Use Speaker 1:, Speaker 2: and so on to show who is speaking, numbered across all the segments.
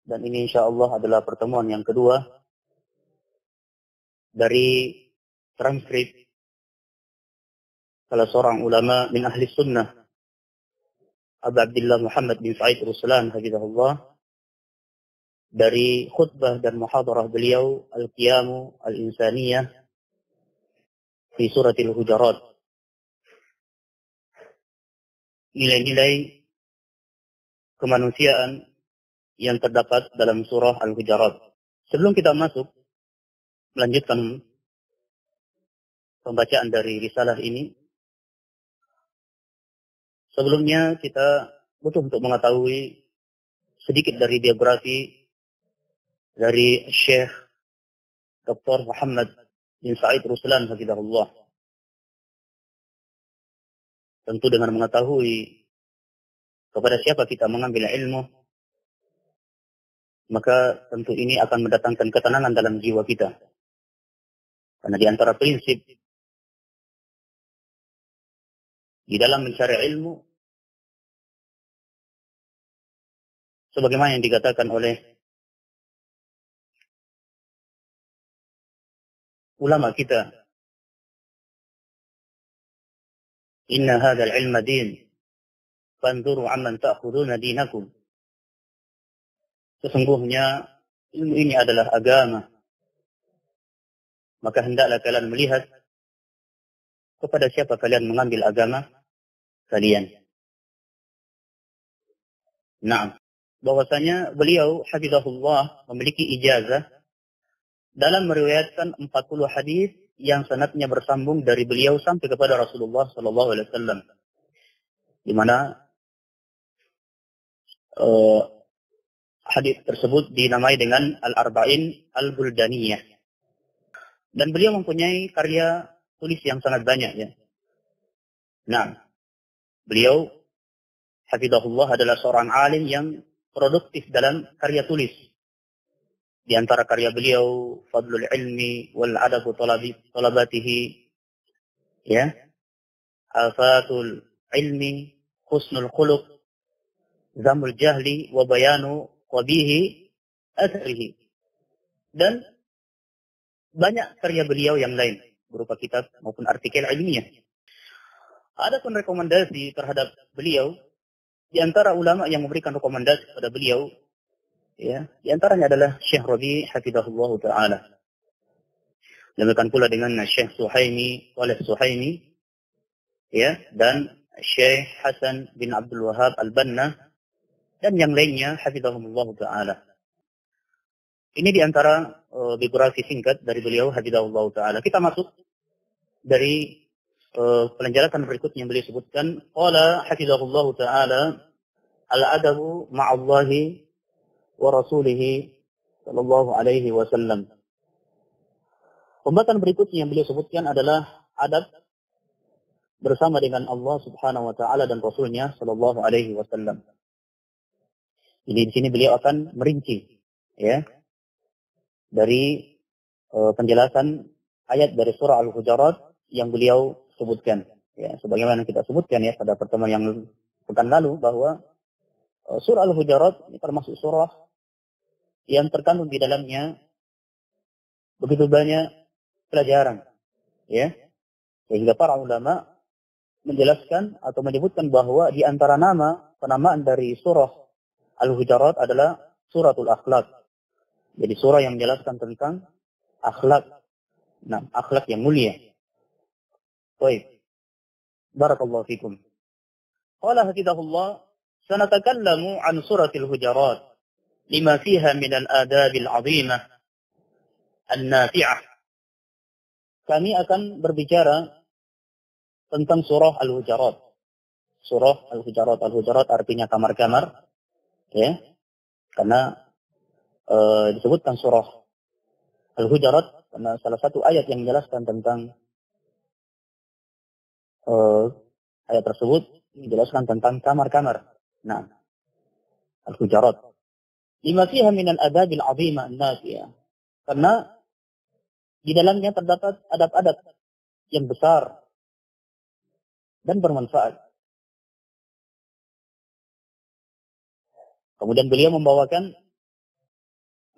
Speaker 1: dan ini insyaallah adalah pertemuan yang kedua dari transkrip salah seorang ulama min ahli sunnah, Abu Abdullah Muhammad bin Sa'id Ruslan hafizahullah, dari khutbah dan muhadarah beliau Al-Qiyamu Al-Insaniyah di Suratul Hujurat. Nilai-nilai kemanusiaan yang terdapat dalam surah Al-Hujurat. Sebelum kita masuk melanjutkan pembacaan dari risalah ini, sebelumnya kita butuh untuk mengetahui sedikit dari biografi dari Syekh Dr. Muhammad bin Sa'id Ruslan hafizahullah. Tentu dengan mengetahui kepada siapa kita mengambil ilmu, maka tentu ini akan mendatangkan ketenangan dalam jiwa kita. Karena di antara prinsip di dalam mencari ilmu, sebagaimana yang dikatakan oleh ulama kita, inna hadzal ilma din, fanzuru amman ta'khuduna dinakum. Sesungguhnya ilmu ini adalah agama, maka hendaklah kalian melihat kepada siapa kalian mengambil agama kalian. Nah, bahwasanya beliau hafizahullah memiliki ijazah dalam meriwayatkan 40 hadis yang sanadnya bersambung dari beliau sampai kepada Rasulullah sallallahu alaihi wasallam. Di mana hadis tersebut dinamai dengan Al-Arba'in Al-Buldaniyah. Dan beliau mempunyai karya tulis yang sangat banyak ya. Nah, beliau hafizahullah adalah seorang alim yang produktif dalam karya tulis. Di antara karya beliau Fadlul Ilmi wal Adabu Talabatihi, ya, Afatul Ilmi, Husnul Khuluq, Zamul Jahli wa Bayanu Qabihi Atharihi. Dan banyak karya beliau yang lain berupa kitab maupun artikel ilmiah. Ada pun rekomendasi terhadap beliau, di antara ulama yang memberikan rekomendasi kepada beliau, ya, di antaranya adalah Syekh Rabi hafizahullah taala. Demikian pula dengan Syekh Suhaimi, Walid Suhaimi, ya, dan Syekh Hasan bin Abdul Wahab Al-Banna dan yang lainnya hafizahumullah taala. Ini di antara biografi singkat dari beliau hafizahullah taala. Kita masuk dari penjelasan berikutnya yang beliau sebutkan, qala hafizahullah taala al-adabu ma'allahi wa rasulihi sallallahu alaihi wasallam. Pembahasan berikutnya yang beliau sebutkan adalah adab bersama dengan Allah Subhanahu wa taala dan Rasulnya sallallahu alaihi wasallam. Jadi di sini beliau akan merinci, ya, dari penjelasan ayat dari surah Al-Hujurat yang beliau sebutkan. Ya, sebagaimana kita sebutkan ya pada pertemuan yang pekan lalu bahwa surah Al-Hujurat ini termasuk surah yang terkandung di dalamnya begitu banyak pelajaran, ya, sehingga para ulama menjelaskan atau menyebutkan bahwa di antara penamaan dari surah Al-Hujurat adalah suratul akhlak. Jadi surah yang menjelaskan tentang akhlak. Nah, akhlak yang mulia. Baik. Barakallahu fikum. Qala hafizahullah, sanatakallamu an suratil Hujurat lima fiha min al-adab al-'azimah an-nafi'ah. Kami akan berbicara tentang surah Al-Hujurat. Surah Al-Hujurat. Al-Hujurat artinya kamar-kamar, ya. Karena disebutkan surah Al-Hujurat karena salah satu ayat yang menjelaskan tentang ayat tersebut menjelaskan tentang kamar-kamar. Nah, Al-Hujurat. Lima fiha min al-adab al-'azimah an-nafi'ah. Karena di dalamnya terdapat adab-adab yang besar dan bermanfaat. Kemudian beliau membawakan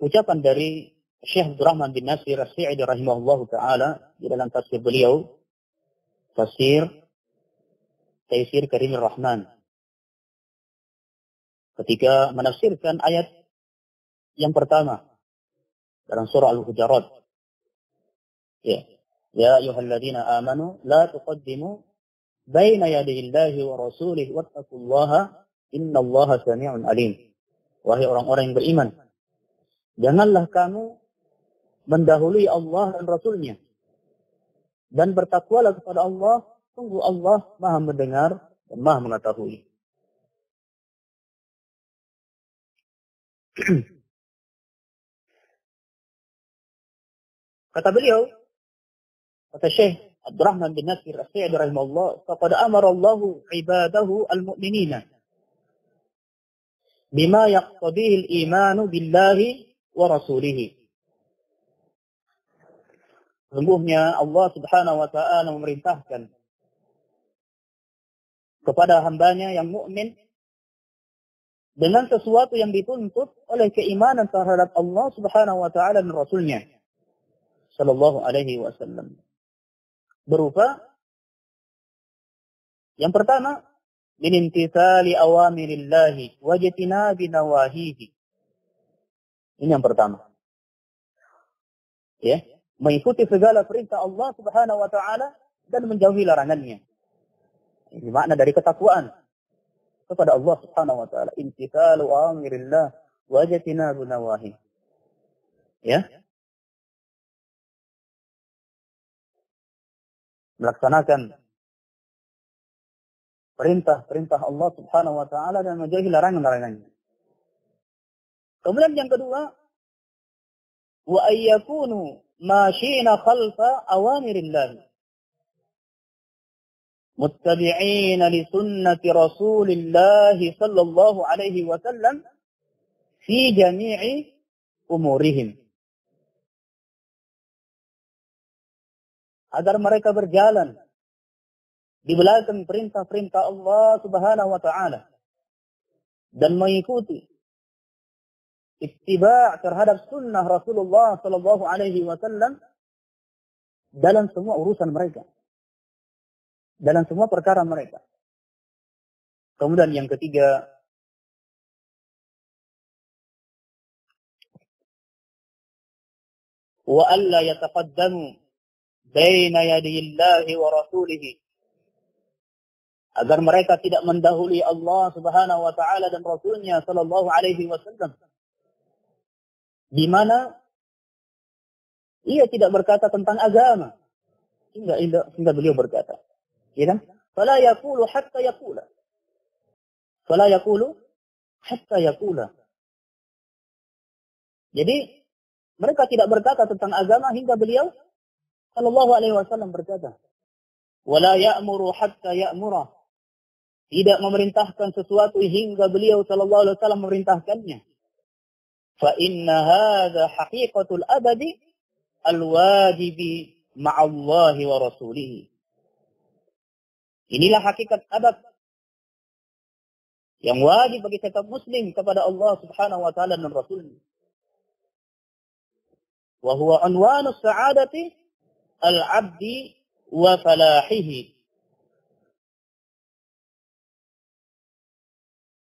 Speaker 1: ucapan dari Syekh Abdurrahman bin Nasir As-Sa'idi rahimahullahu taala di dalam tafsir beliau, tafsir Taisir Karimur Rahman, ketika menafsirkan ayat yang pertama dalam surah Al-Hujurat. Ya. Ya ayyuhalladzina amanu la tuqaddimu baina yadayillahi wa rasulih wattaqullaha innallaha samii'un alim. Wahai orang-orang yang beriman, janganlah kamu mendahului Allah dan Rasulnya, dan bertakwalah kepada Allah, sungguh Allah Maha mendengar dan Maha mengetahui. Kata beliau, kata Syekh Abdurrahman bin Nasir As-Sa'idi rahimahullah, faqad amara Allahu ibadahu al-mu'minina bima yaqtadihi al-imanu billahi wa rasulih. Sesungguhnya Allah Subhanahu wa taala memerintahkan kepada hambanya yang mukmin dengan sesuatu yang dituntut oleh keimanan terhadap Allah Subhanahu wa taala dan Rasulnya sallallahu alaihi wasallam. Berupa yang pertama, binintisali awamirillahi wajtinabi nawahihi. Ini yang pertama. Ya, mengikuti segala perintah Allah Subhanahu wa taala dan menjauhi larangannya. Ini makna dari ketakwaan kepada Allah Subhanahu wa taala. Imtithalu awamirillah wajtinabu nawahi. Ya. Melaksanakan perintah-perintah Allah Subhanahu wa taala dan menjauhi larangan-larangannya. Kemudian yang kedua, wa ayyakunu mashina khalfa awamirillah muttabi'ina li sunnati Rasulillah sallallahu alaihi wasallam fi jami'i umurihim. Agar mereka berjalan di belakang perintah-perintah Allah Subhanahu wa taala dan mengikuti ittiba' terhadap sunnah Rasulullah sallallahu alaihi wasallam dalam semua urusan mereka, dalam semua perkara mereka. Kemudian yang ketiga, wa alla yataqaddamu baina yadayillahi wa rasulihi, agar mereka tidak mendahului Allah Subhanahu wa taala dan Rasulnya sallallahu alaihi wasallam, di mana ia tidak berkata tentang agama hingga beliau berkata, ya kan? Fala yaqulu hatta yaqula. Fala yaqulu hatta yaqula. Jadi mereka tidak berkata tentang agama hingga beliau sallallahu alaihi wasallam berkata, wala ya'muru hatta ya'mura. Tidak memerintahkan sesuatu hingga beliau sallallahu alaihi wasallam memerintahkannya. Fa inna hadza haqiqatul abadi al-wajibi ma'allahi wa rasulih. Inilah hakikat abad yang wajib bagi setiap muslim kepada Allah Subhanahu wa taala dan Rasulnya. Wa huwa unwanus sa'adati al-'abdi wa falahihi.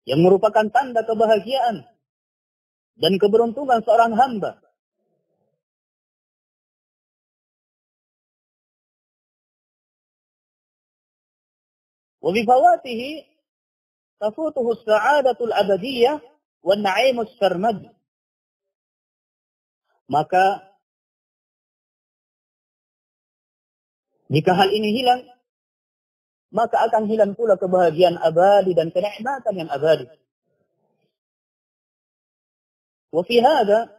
Speaker 1: Yang merupakan tanda kebahagiaan dan keberuntungan seorang hamba. Wa bi fawatihi tafutuhu as-sa'adatul abadiyyah wan na'imus sarmad. Maka jika hal ini hilang, maka akan hilang pula kebahagiaan abadi dan kenikmatan yang abadi. Wa fi hadha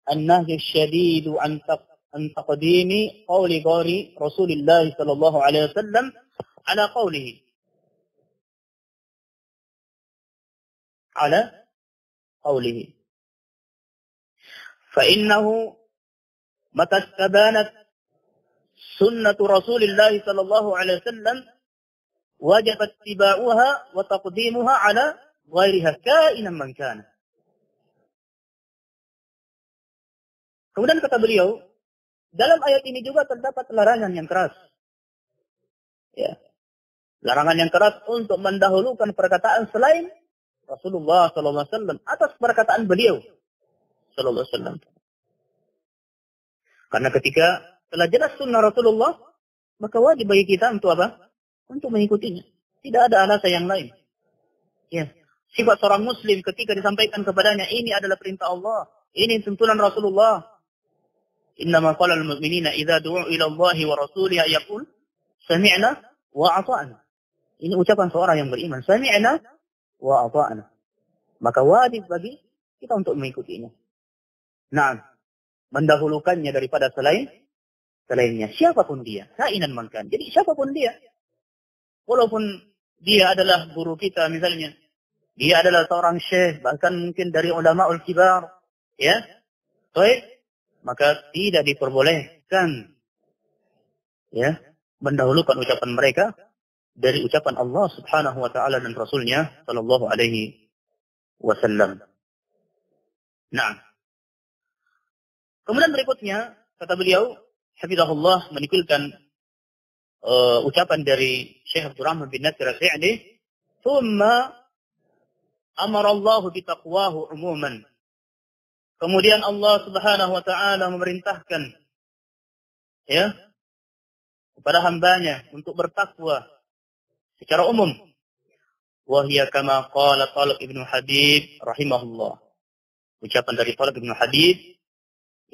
Speaker 1: an-nahy ash-shadid an taqdimi qawli qari Rasulillah sallallahu alaihi wasallam ala qawlihi. Ala qawlihi. Fa innahu mata istabanat sunnatu Rasulillah sallallahu alaihi wasallam wajib ittiba'uha wa taqdimuha ala ghairiha ka'inan man kana. Kemudian kata beliau, dalam ayat ini juga terdapat larangan yang keras. Ya. Larangan yang keras untuk mendahulukan perkataan selain Rasulullah SAW atas perkataan beliau SAW. Karena ketika telah jelas sunnah Rasulullah, maka wajib bagi kita untuk apa? Untuk mengikutinya. Tidak ada alasan yang lain. Ya. Sifat seorang muslim ketika disampaikan kepadanya, ini adalah perintah Allah, ini tuntunan Rasulullah. Innama qala al-mu'minina idza du'u ila Allahi wa rasulihi yaqul sami'na wa ata'na. Ini ucapan seorang yang beriman, sami'na wa ata'na. Maka wajib bagi kita untuk mengikutinya. Nah, mendahulukannya daripada selainnya, siapapun dia, kainan mankan. Jadi siapapun dia, walaupun dia adalah guru kita misalnya, dia adalah seorang syekh, bahkan mungkin dari ulamaul kibar, ya, baik, maka tidak diperbolehkan, ya, mendahulukan ucapan mereka dari ucapan Allah Subhanahu wa taala dan Rasulnya sallallahu alaihi wasallam. Nah, kemudian berikutnya kata beliau, hafizahullah, menukilkan ucapan dari Syekh Abdurrahman bin Nasir As-Sa'di, "Tsumma amara Allah bi taqwahu umuman." Kemudian Allah Subhanahu wa taala memerintahkan, ya, kepada hambanya untuk bertakwa secara umum. Wa hiya kama qala Talib Ibnu Habib rahimahullah. Ucapan dari Talib Ibnu Habib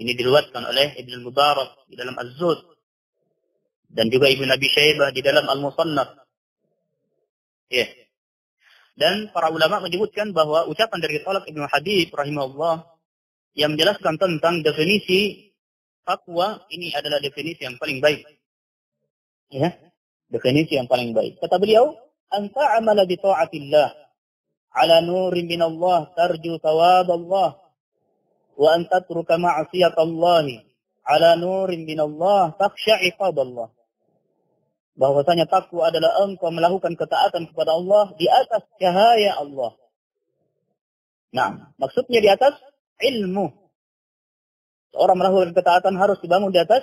Speaker 1: ini diriwayatkan oleh Ibnu Mubarak di dalam Az-Zuhd dan juga Ibnu Abi Syaibah di dalam Al-Musannaf. Ya. Dan para ulama menyebutkan bahwa ucapan dari Talib Ibnu Habib rahimahullah yang menjelaskan tentang definisi takwa ini adalah definisi yang paling baik. Ya, definisi yang paling baik. Kata beliau, "Anta amala bi ta'atillah ala nurin min Allah tarju thawab Allah wa an tatruka ma'siyat Allah ala nurin min Allah takhsha 'iqab Allah." Bahwasanya takwa adalah engkau melakukan ketaatan kepada Allah di atas cahaya Allah. Nah, maksudnya di atas ilmu. Orang melakukan ketaatan harus dibangun di atas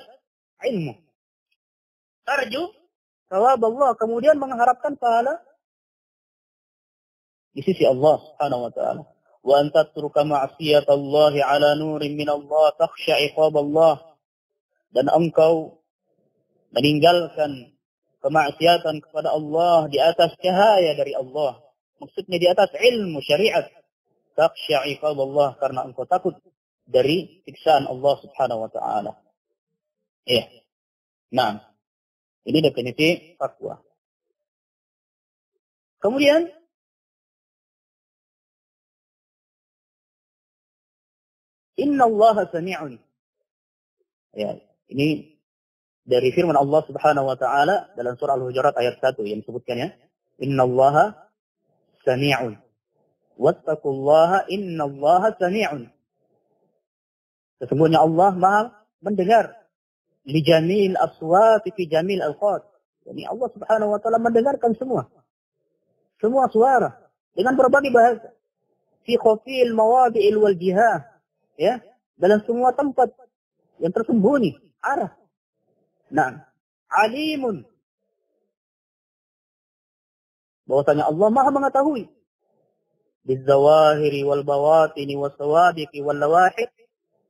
Speaker 1: ilmu. Tarju thawab Allah, kemudian mengharapkan pahala di sisi Allah Subhanahu wa taala. Wa an tatruka ma'siyat Allah 'ala nurin min Allah takhsha 'iqab Allah. Dan engkau meninggalkan kemaksiatan kepada Allah di atas cahaya dari Allah. Maksudnya di atas ilmu syariat. Takhsha 'iqab Allah, karena engkau takut dari siksaan Allah Subhanahu wa taala. Ya. Nah, ini definisi takwa. Kemudian Inna Allah sami'un. Ya, ini dari firman Allah Subhanahu wa taala dalam surah Al-Hujurat ayat 1 yang disebutkannya, Inna Allah sami'un. Wattaqullaha inna Allah sami'un. Sesungguhnya Allah Maha mendengar li jamil aswat fi jamil alqat. Yani Allah Subhanahu wa taala mendengarkan semua suara dengan berbagai bahasa. Fi khafil mawadi'il wal jihah. Ya, dalam semua tempat yang tersembunyi, arah. Nah, alimun. Bahwasanya Allah Maha mengetahui bizawahiri wal bawatini was sawabiqi wal lawahid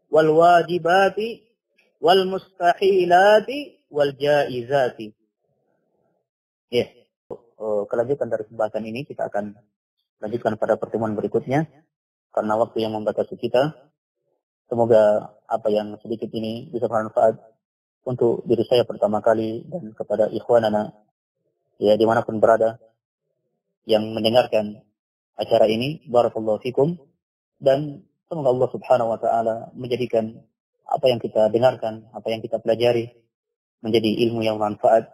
Speaker 1: wal wajibati wal mustahilati wal jaizati. Ya. Kelanjutan dari pembahasan ini kita akan lanjutkan pada pertemuan berikutnya karena waktu yang membatasi kita. Semoga apa yang sedikit ini bisa bermanfaat untuk diri saya pertama kali dan kepada ikhwanana ya dimanapun berada yang mendengarkan acara ini. Barakallahu fikum, dan semoga Allah Subhanahu wa taala menjadikan apa yang kita dengarkan, apa yang kita pelajari menjadi ilmu yang bermanfaat.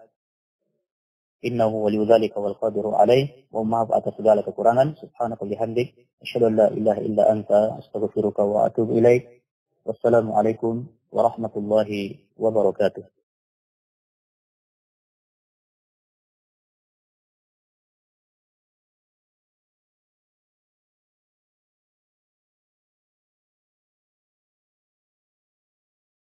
Speaker 1: Innahu waliyudzalika wal qadiru alaih. Wa maaf atas segala kekurangan. Subhanaka bihamdik asyhadu an la ilaha illa anta astaghfiruka wa atubu ilaik. Wassalamualaikum warahmatullahi wabarakatuh.